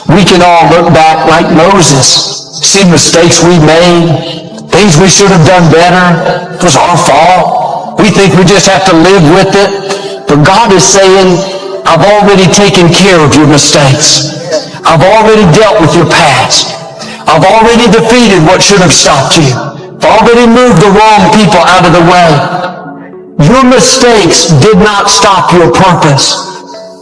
We can all look back like Moses, see mistakes we made, things we should have done better. It was our fault. We think we just have to live with it. But God is saying, I've already taken care of your mistakes. I've already dealt with your past. I've already defeated what should have stopped you. I've already moved the wrong people out of the way. Your mistakes did not stop your purpose.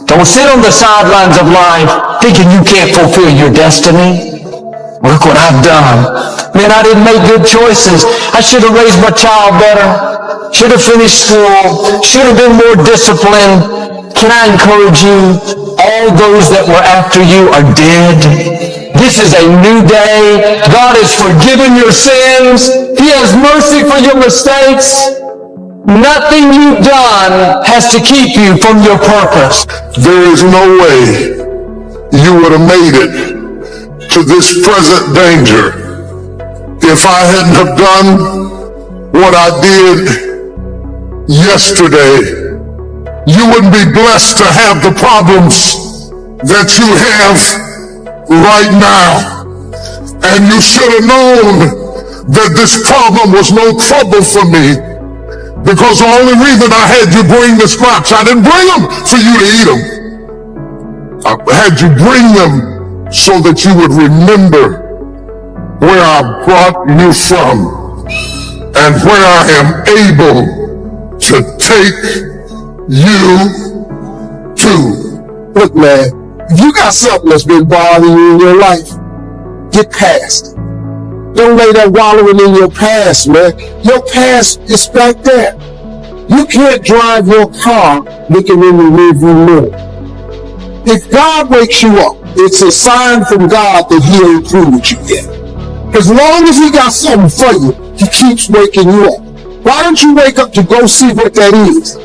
Don't sit on the sidelines of life thinking you can't fulfill your destiny. Look what I've done. Man, I didn't make good choices. I should have raised my child better. Should have finished school. Should have been more disciplined. Can I encourage you? All those that were after you are dead. This is a new day. God has forgiven your sins. He has mercy for your mistakes. Nothing you've done has to keep you from your purpose. There is no way you would have made it to this present danger if I hadn't have done what I did yesterday. You wouldn't be blessed to have the problems that you have right now. And you should have known that this problem was no trouble for me, because the only reason I had you bring the scraps, I didn't bring them for you to eat them. I had you bring them so that you would remember where I brought you from and where I am able to take you to. Look, man, if you got something that's been bothering you in your life, get past it. Don't lay that wallowing in your past, man. Your past is back there. You can't drive your car looking in the rearview mirror. If God wakes you up, it's a sign from God that He ain't through with you yet. As long as He got something for you, He keeps waking you up. Why don't you wake up to go see what that is?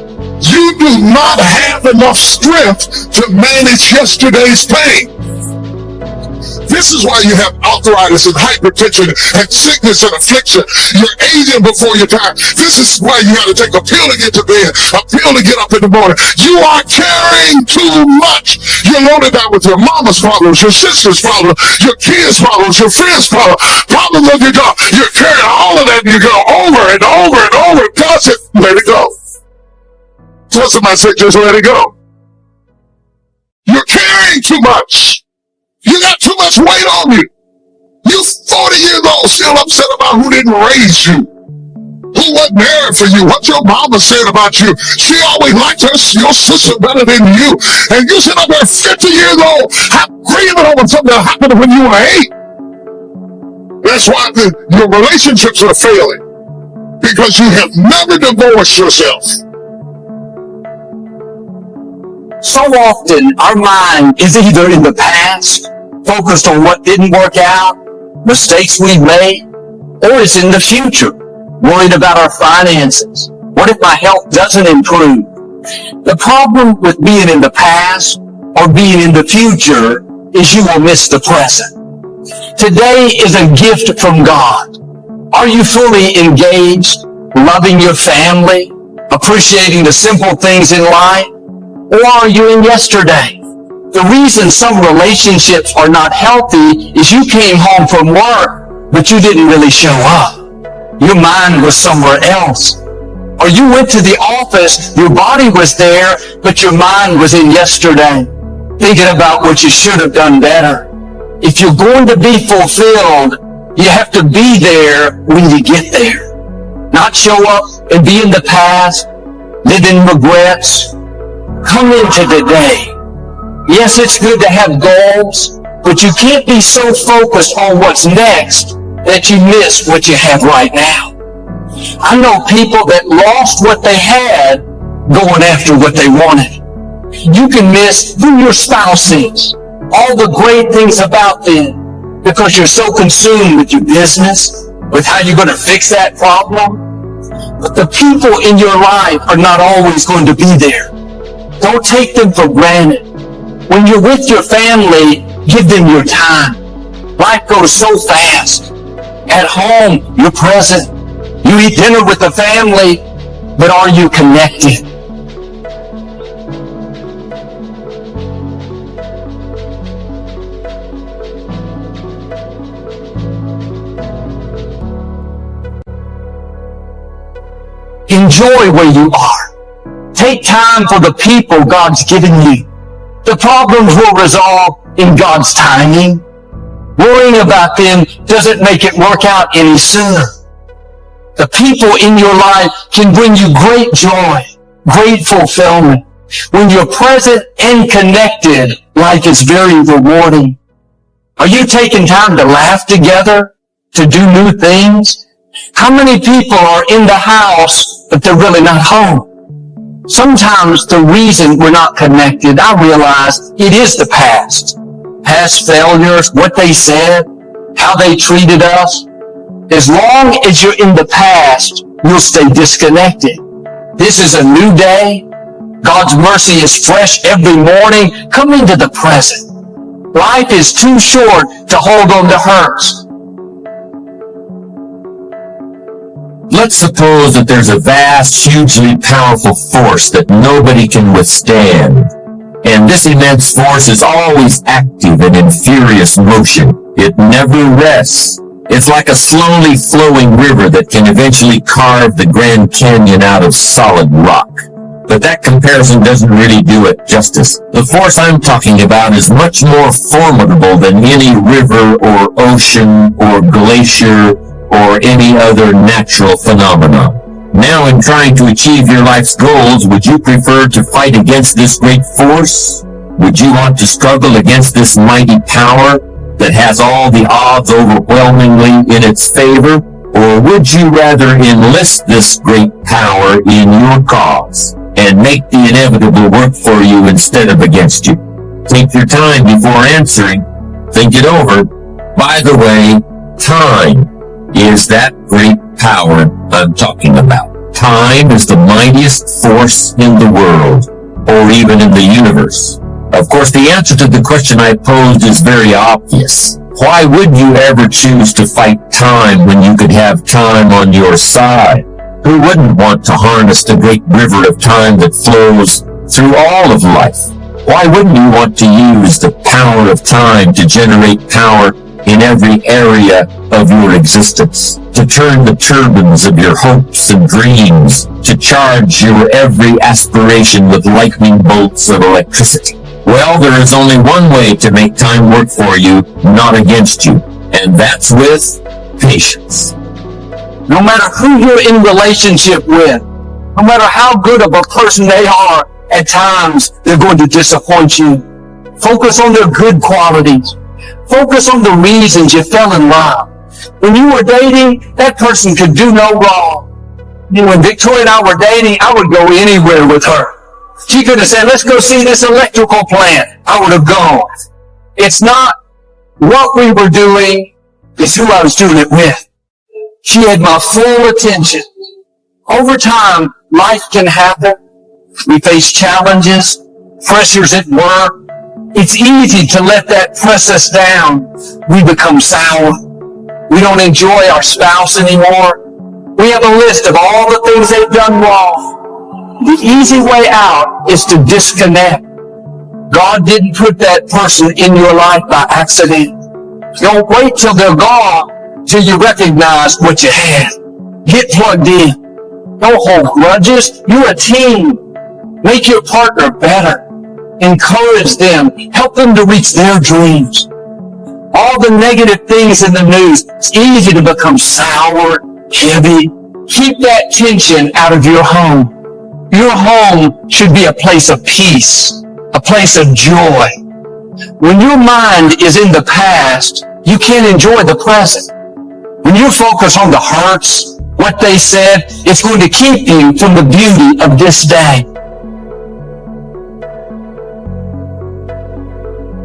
You do not have enough strength to manage yesterday's pain. This is why you have arthritis and hypertension and sickness and affliction. You're aging before your time. This is why you got to take a pill to get to bed, a pill to get up in the morning. You are carrying too much. You're loaded out with your mama's problems, your sister's problems, your kids' problems, your friends' problems, problems of your job. You're carrying all of that and you go over and over and over. God said, let it go. So somebody said, just let it go. You're carrying too much. You got too much weight on you. You're 40 years old, still upset about who didn't raise you, who wasn't there for you, what your mama said about you. She always liked your sister better than you. And you sit up there 50 years old, grieving over something that happened when you were 8. That's why your relationships are failing, because you have never divorced yourself. So often, our mind is either in the past, focused on what didn't work out, mistakes we made, or it's in the future, worried about our finances. What if my health doesn't improve? The problem with being in the past or being in the future is you will miss the present. Today is a gift from God. Are you fully engaged, loving your family, appreciating the simple things in life? Or are you in yesterday? The reason some relationships are not healthy is you came home from work, but you didn't really show up. Your mind was somewhere else. Or you went to the office, your body was there, but your mind was in yesterday, thinking about what you should have done better. If you're going to be fulfilled, you have to be there when you get there. Not show up and be in the past, live in regrets. Come into the day. Yes, it's good to have goals, but you can't be so focused on what's next that you miss what you have right now. I know people that lost what they had going after what they wanted. You can miss who your spouse is, all the great things about them, because you're so consumed with your business, with how you're going to fix that problem. But the people in your life are not always going to be there. Don't take them for granted. When you're with your family, give them your time. Life goes so fast. At home, you're present. You eat dinner with the family, but are you connected? Enjoy where you are. Take time for the people God's given you. The problems will resolve in God's timing. Worrying about them doesn't make it work out any sooner. The people in your life can bring you great joy, great fulfillment. When you're present and connected, life is very rewarding. Are you taking time to laugh together, to do new things? How many people are in the house, but they're really not home? Sometimes the reason we're not connected, I realize it is the past. Past failures, what they said, how they treated us. As long as you're in the past, you'll stay disconnected. This is a new day. God's mercy is fresh every morning. Come into the present. Life is too short to hold on to hurts. Let's suppose that there's a vast, hugely powerful force that nobody can withstand. And this immense force is always active and in furious motion. It never rests. It's like a slowly flowing river that can eventually carve the Grand Canyon out of solid rock. But that comparison doesn't really do it justice. The force I'm talking about is much more formidable than any river or ocean or glacier or any other natural phenomenon. Now, in trying to achieve your life's goals, would you prefer to fight against this great force? Would you want to struggle against this mighty power that has all the odds overwhelmingly in its favor? Or would you rather enlist this great power in your cause and make the inevitable work for you instead of against you? Take your time before answering. Think it over. By the way, time is that great power I'm talking about. Time is the mightiest force in the world, or even in the universe. Of course, the answer to the question I posed is very obvious. Why would you ever choose to fight time when you could have time on your side? Who wouldn't want to harness the great river of time that flows through all of life? Why wouldn't you want to use the power of time to generate power in every area of your existence, to turn the turbines of your hopes and dreams, to charge your every aspiration with lightning bolts of electricity? Well, there is only one way to make time work for you, not against you, and that's with patience. No matter who you're in relationship with, no matter how good of a person they are, at times they're going to disappoint you. Focus on their good qualities. Focus on the reasons you fell in love. When you were dating, that person could do no wrong. When Victoria and I were dating, I would go anywhere with her. She could have said, let's go see this electrical plant. I would have gone. It's not what we were doing, it's who I was doing it with. She had my full attention. Over time, life can happen. We face challenges, pressures at work. It's easy to let that press us down. We become sour. We don't enjoy our spouse anymore. We have a list of all the things they've done wrong. The easy way out is to disconnect. God didn't put that person in your life by accident. Don't wait till they're gone till you recognize what you had. Get plugged in. Don't hold grudges. You're a team. Make your partner better. Encourage them. Help them to reach their dreams. All the negative things in the news, it's easy to become sour, heavy. Keep that tension out of your home. Your home should be a place of peace, a place of joy. When your mind is in the past, you can't enjoy the present. When you focus on the hurts, what they said, it's going to keep you from the beauty of this day.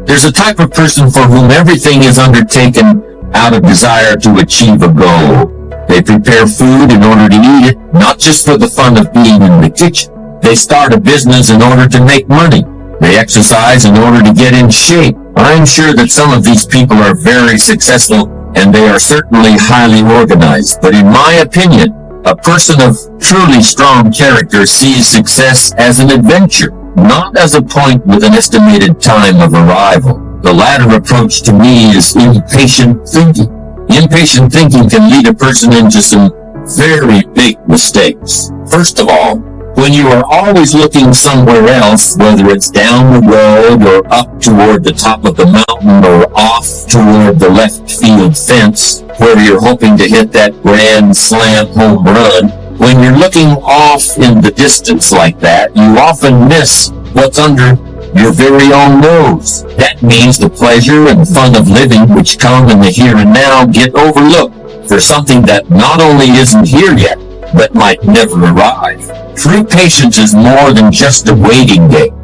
There's a type of person for whom everything is undertaken out of desire to achieve a goal. They prepare food in order to eat it, not just for the fun of being in the kitchen. They start a business in order to make money. They exercise in order to get in shape. I'm sure that some of these people are very successful, and they are certainly highly organized. But in my opinion, a person of truly strong character sees success as an adventure, not as a point with an estimated time of arrival. The latter approach to me is impatient thinking. Impatient thinking can lead a person into some very big mistakes. First of all, when you are always looking somewhere else, whether it's down the road or up toward the top of the mountain or off toward the left field fence, where you're hoping to hit that grand slam home run, when you're looking off in the distance like that, you often miss what's under your very own nose. That means the pleasure and fun of living which come in the here and now get overlooked for something that not only isn't here yet, but might never arrive. True patience is more than just a waiting game.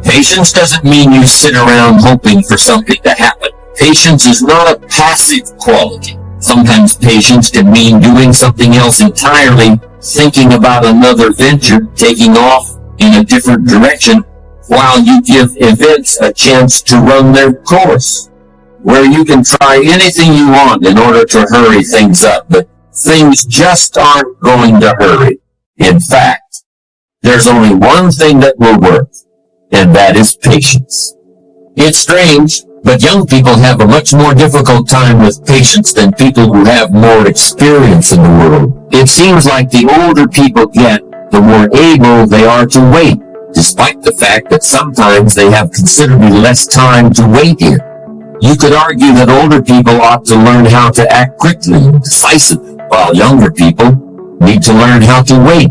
Patience doesn't mean you sit around hoping for something to happen. Patience is not a passive quality. Sometimes patience can mean doing something else entirely, thinking about another venture, taking off in a different direction, while you give events a chance to run their course, where you can try anything you want in order to hurry things up, but things just aren't going to hurry. In fact, there's only one thing that will work, and that is patience. It's strange, but young people have a much more difficult time with patience than people who have more experience in the world. It seems like the older people get, the more able they are to wait, despite the fact that sometimes they have considerably less time to wait in. You could argue that older people ought to learn how to act quickly and decisively, while younger people need to learn how to wait.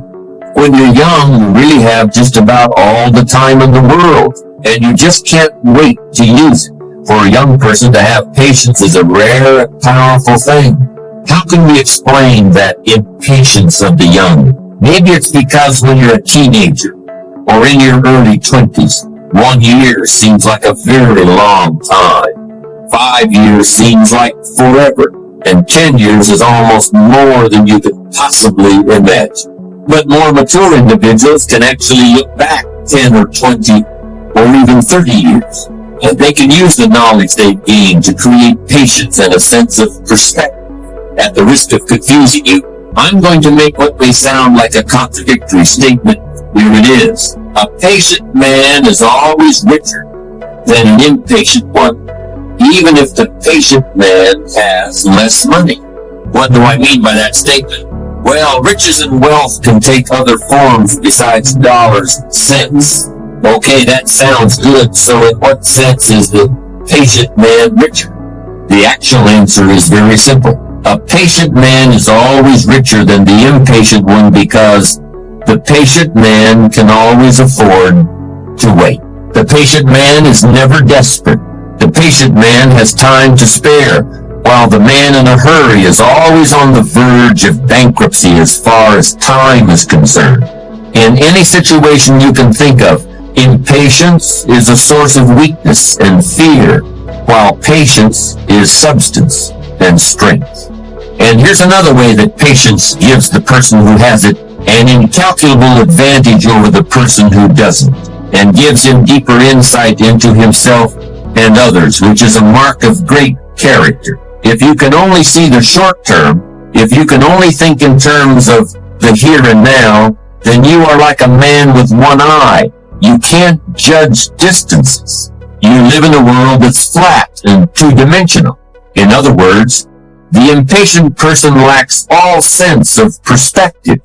When you're young, you really have just about all the time in the world, and you just can't wait to use it. For a young person to have patience is a rare and powerful thing. How can we explain that impatience of the young? Maybe it's because when you're a teenager, or in your early 20s, 1 year seems like a very long time. 5 years seems like forever, and 10 years is almost more than you could possibly imagine. But more mature individuals can actually look back 10 or 20 or even 30 years, and they can use the knowledge they've gained to create patience and a sense of perspective. At the risk of confusing you, I'm going to make what may sound like a contradictory statement. Here it is. A patient man is always richer than an impatient one, even if the patient man has less money. What do I mean by that statement? Well, riches and wealth can take other forms besides dollars and cents. Okay, that sounds good, so in what sense is the patient man richer? The actual answer is very simple. A patient man is always richer than the impatient one because the patient man can always afford to wait. The patient man is never desperate. The patient man has time to spare, while the man in a hurry is always on the verge of bankruptcy as far as time is concerned. In any situation you can think of, impatience is a source of weakness and fear, while patience is substance and strength. And here's another way that patience gives the person who has it an incalculable advantage over the person who doesn't, and gives him deeper insight into himself and others, which is a mark of great character. If you can only see the short term, if you can only think in terms of the here and now, then you are like a man with one eye. You can't judge distances. You live in a world that's flat and two-dimensional. In other words, the impatient person lacks all sense of perspective.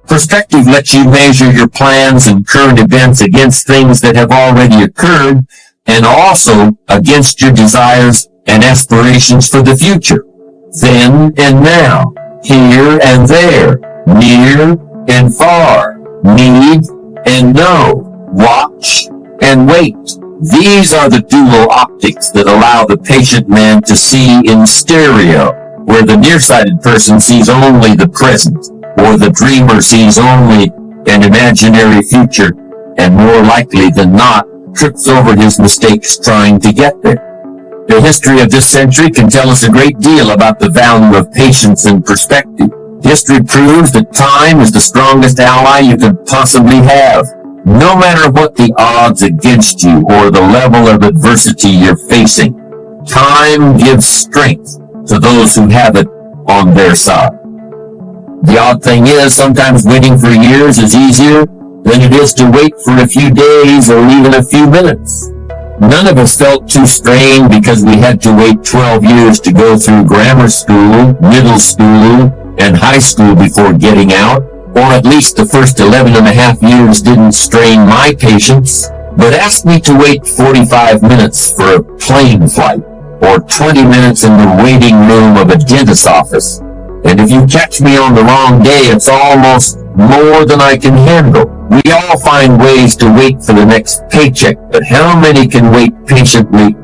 Perspective lets you measure your plans and current events against things that have already occurred, and also against your desires and aspirations for the future. Then and now, here and there, near and far, need and know, watch and wait. These are the dual optics that allow the patient man to see in stereo, where the nearsighted person sees only the present, or the dreamer sees only an imaginary future, and more likely than not, trips over his mistakes trying to get there. The history of this century can tell us a great deal about the value of patience and perspective. History proves that time is the strongest ally you could possibly have. No matter what the odds against you or the level of adversity you're facing, time gives strength to those who have it on their side. The odd thing is, sometimes waiting for years is easier than it is to wait for a few days or even a few minutes. None of us felt too strained because we had to wait 12 years to go through grammar school, middle school, and high school before getting out, or at least the first 11 and a half years didn't strain my patience. But ask me to wait 45 minutes for a plane flight, or 20 minutes in the waiting room of a dentist's office. And if you catch me on the wrong day, it's almost more than I can handle. We all find ways to wait for the next paycheck, but how many can wait patiently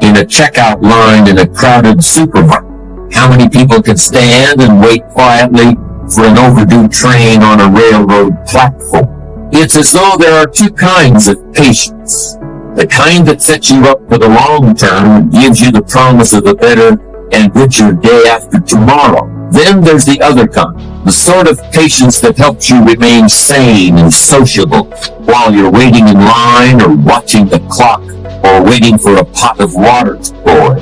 in a checkout line in a crowded supermarket? How many people can stand and wait quietly for an overdue train on a railroad platform? It's as though there are two kinds of patience. The kind that sets you up for the long term and gives you the promise of a better and richer day after tomorrow. Then there's the other kind, the sort of patience that helps you remain sane and sociable while you're waiting in line or watching the clock or waiting for a pot of water to boil.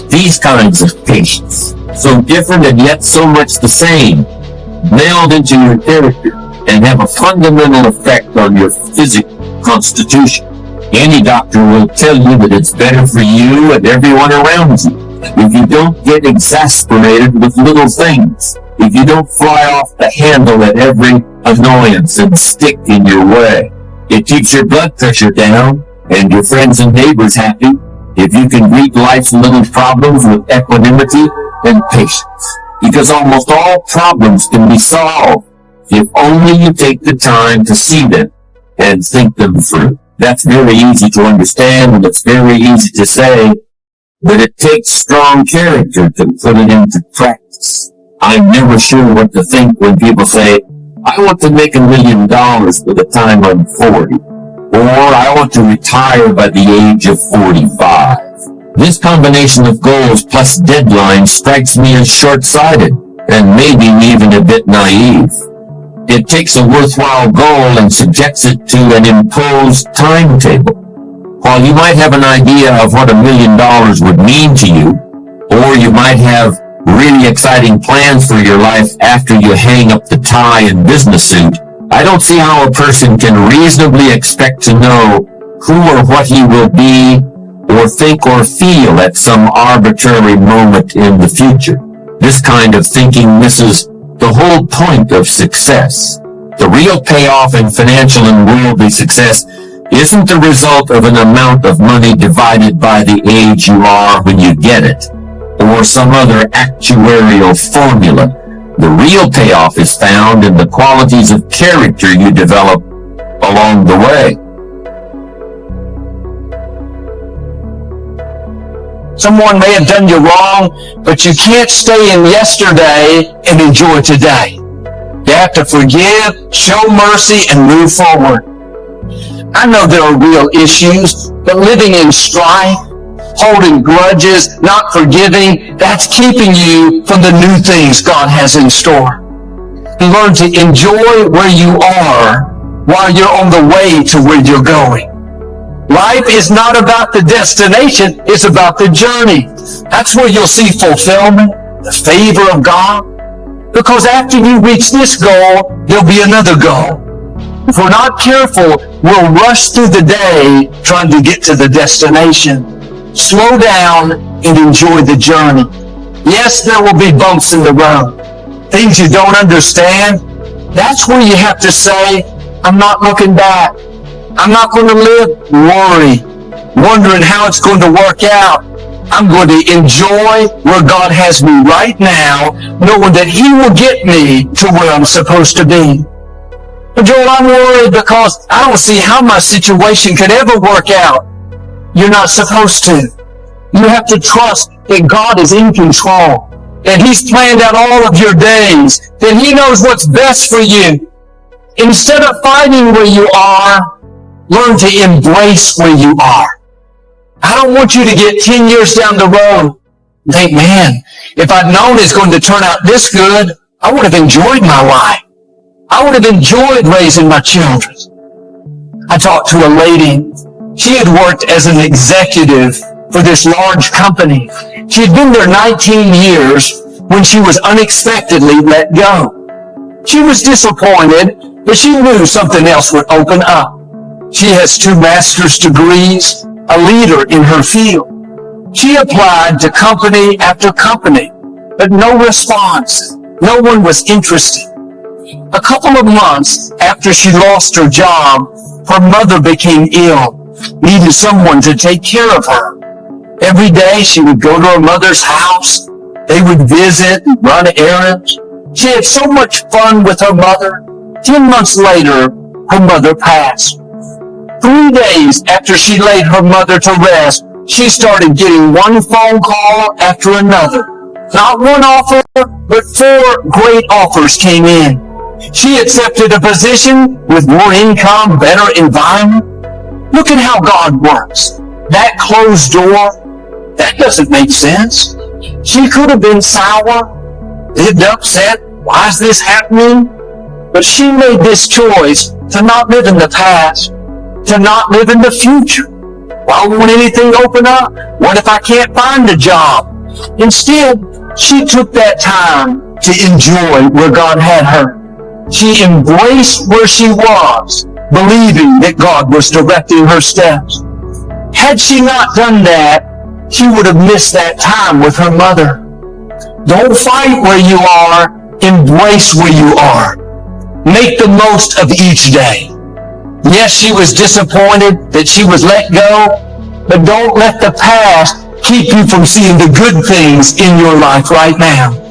These kinds of patience, so different and yet so much the same, meld into your character and have a fundamental effect on your physical constitution. Any doctor will tell you that it's better for you and everyone around you if you don't get exasperated with little things, if you don't fly off the handle at every annoyance and stick in your way. It keeps your blood pressure down and your friends and neighbors happy if you can greet life's little problems with equanimity and patience. Because almost all problems can be solved if only you take the time to see them and think them through. That's very easy to understand and it's very easy to say, but it takes strong character to put it into practice. I'm never sure what to think when people say, I want to make $1 million by the time I'm 40, or I want to retire by the age of 45. This combination of goals plus deadlines strikes me as short-sighted and maybe even a bit naive. It takes a worthwhile goal and subjects it to an imposed timetable. While you might have an idea of what $1 million would mean to you, or you might have really exciting plans for your life after you hang up the tie and business suit, I don't see how a person can reasonably expect to know who or what he will be or think or feel at some arbitrary moment in the future. This kind of thinking misses the whole point of success. The real payoff in financial and worldly success isn't the result of an amount of money divided by the age you are when you get it, or some other actuarial formula. The real payoff is found in the qualities of character you develop along the way. Someone may have done you wrong, but you can't stay in yesterday and enjoy today. You have to forgive, show mercy, and move forward. I know there are real issues, but living in strife, holding grudges, not forgiving, that's keeping you from the new things God has in store. Learn to enjoy where you are while you're on the way to where you're going. Life is not about the destination, it's about the journey. That's where you'll see fulfillment, the favor of God. Because after you reach this goal, there'll be another goal. If we're not careful, we'll rush through the day trying to get to the destination. Slow down and enjoy the journey. Yes, there will be bumps in the road. Things you don't understand. That's where you have to say, I'm not looking back. I'm not going to live wondering how it's going to work out. I'm going to enjoy where God has me right now, knowing that He will get me to where I'm supposed to be. But Joel, I'm worried because I don't see how my situation could ever work out. You're not supposed to. You have to trust that God is in control, that He's planned out all of your days, that He knows what's best for you. Instead of fighting where you are, learn to embrace where you are. I don't want you to get 10 years down the road and think, man, if I'd known it's going to turn out this good, I would have enjoyed my life. I would have enjoyed raising my children. I talked to a lady. She had worked as an executive for this large company. She had been there 19 years when she was unexpectedly let go. She was disappointed, but she knew something else would open up. She has 2 master's degrees, a leader in her field. She applied to company after company, but no response. No one was interested. A couple of months after she lost her job, her mother became ill, needed someone to take care of her. Every day she would go to her mother's house. They would visit and run errands. She had so much fun with her mother. 10 months later, her mother passed. 3 days after she laid her mother to rest, she started getting one phone call after another. Not one offer, but 4 great offers came in. She accepted a position with more income, better environment. Look at how God works. That closed door, that doesn't make sense. She could have been sour, lived upset. Why is this happening? But she made this choice to not live in the past, to not live in the future. Why won't anything open up? What if I can't find a job? Instead, she took that time to enjoy where God had her. She embraced where she was, believing that God was directing her steps. Had she not done that, she would have missed that time with her mother. Don't fight where you are, embrace where you are. Make the most of each day. Yes, she was disappointed that she was let go, but don't let the past keep you from seeing the good things in your life right now.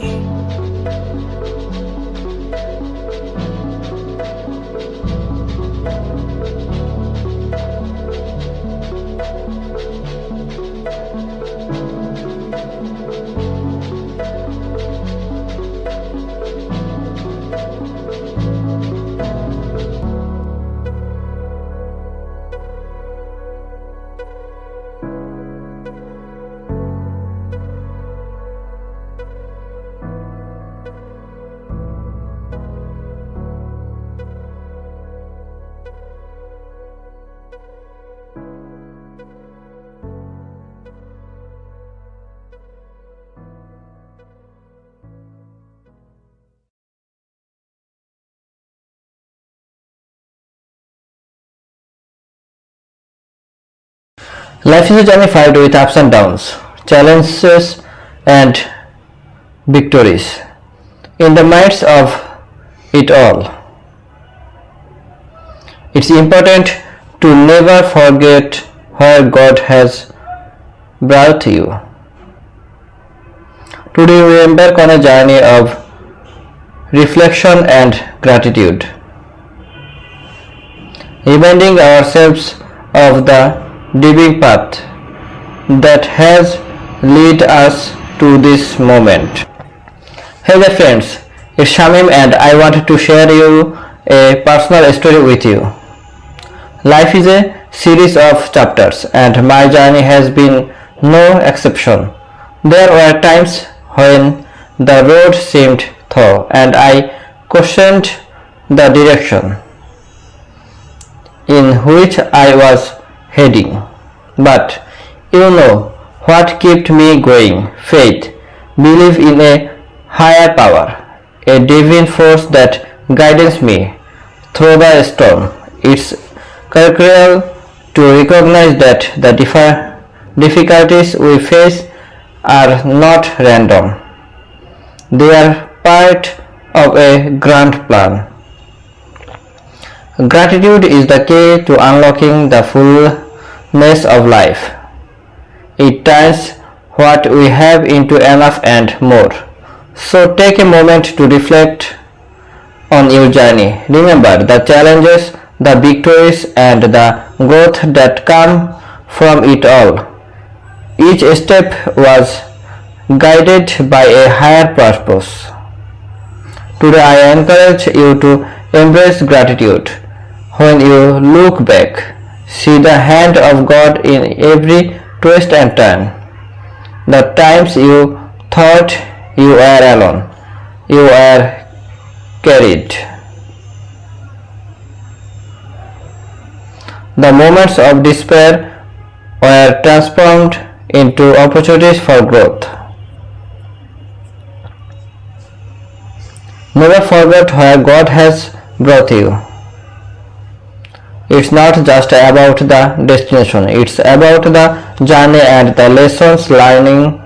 Life is a journey filled with ups and downs, challenges and victories. In the midst of it all, it's important to never forget where God has brought you. Today we embark on a journey of reflection and gratitude, reminding ourselves of the divine path that has led us to this moment. Hey there friends, it's Shamim and I wanted to share you a personal story with you. Life is a series of chapters and my journey has been no exception. There were times when the road seemed tough and I questioned the direction in which I was heading. But you know what kept me going? Faith, belief in a higher power, a divine force that guides me through the storm. It's crucial to recognize that the difficulties we face are not random. They are part of a grand plan. Gratitude is the key to unlocking the fullness of life. It turns what we have into enough and more. So take a moment to reflect on your journey. Remember the challenges, the victories and the growth that come from it all. Each step was guided by a higher purpose. Today I encourage you to embrace gratitude. When you look back, see the hand of God in every twist and turn. The times you thought you were alone, you were carried. The moments of despair were transformed into opportunities for growth. Never forget where God has brought you. It's not just about the destination, it's about the journey and the lessons learning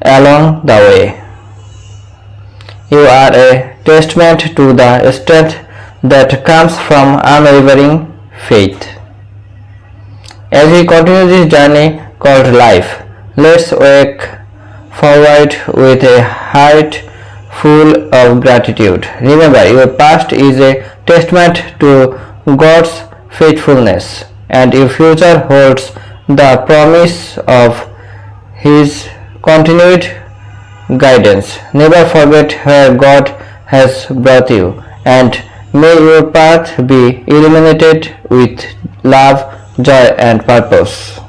along the way. You are a testament to the strength that comes from unwavering faith. As we continue this journey called life, let's wake forward with a heart full of gratitude. Remember, your past is a testament to God's faithfulness, and your future holds the promise of His continued guidance. Never forget where God has brought you, and may your path be illuminated with love, joy, and purpose.